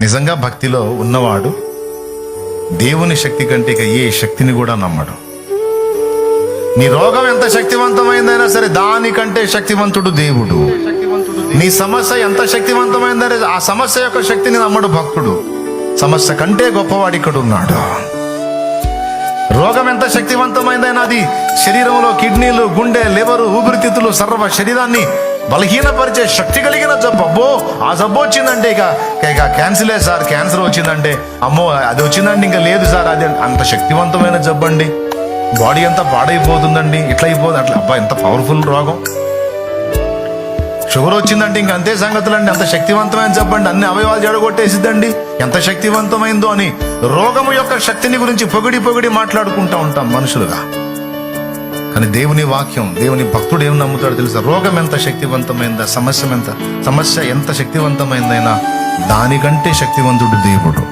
నిజంగా భక్తిలో ఉన్నవాడు దేవుని శక్తి కంటే ఇక ఏ శక్తిని కూడా నమ్మడు. నీ రోగం ఎంత శక్తివంతమైందైనా సరే దానికంటే శక్తివంతుడు దేవుడు. నీ సమస్య ఎంత శక్తివంతమైందనే ఆ సమస్య యొక్క శక్తిని నమ్మడు భక్తుడు. సమస్య కంటే గొప్పవాడు ఇక్కడ ఉన్నాడు. రోగం ఎంత శక్తివంతమైందైనా అది శరీరంలో కిడ్నీలు, గుండె, లివరు, ఊపిరితిత్తులు సర్వ శరీరాన్ని బలహీనపరిచే శక్తి కలిగిన జబ్బు. అబ్బో ఆ జబ్బు వచ్చిందంటే ఇక క్యాన్సరే సార్, క్యాన్సర్ వచ్చిందంటే అమ్మో అది వచ్చిందంటే ఇంకా లేదు సార్, అది అంత శక్తివంతమైన జబ్బు అండి. బాడీ అంతా పాడైపోతుందండి, ఇట్లా అయిపోతుంది అట్లా. అబ్బా ఎంత పవర్ఫుల్ రోగం. షుగర్ వచ్చిందంటే ఇంక అంతే సంగతులండి, అంత శక్తివంతమైన జబ్బండి, అన్ని అవయవాలు జడగొట్టేసిద్దండి, ఎంత శక్తివంతమైందో అని రోగము యొక్క శక్తిని గురించి పొగిడి మాట్లాడుకుంటూ ఉంటాం మనుషులుగా. కానీ దేవుని వాక్యం, దేవుని భక్తుడు ఏం నమ్ముతాడో తెలుసా? రోగం ఎంత శక్తివంతమైందా, సమస్య ఎంత శక్తివంతమైందైనా దానికంటే శక్తివంతుడు దేవుడు.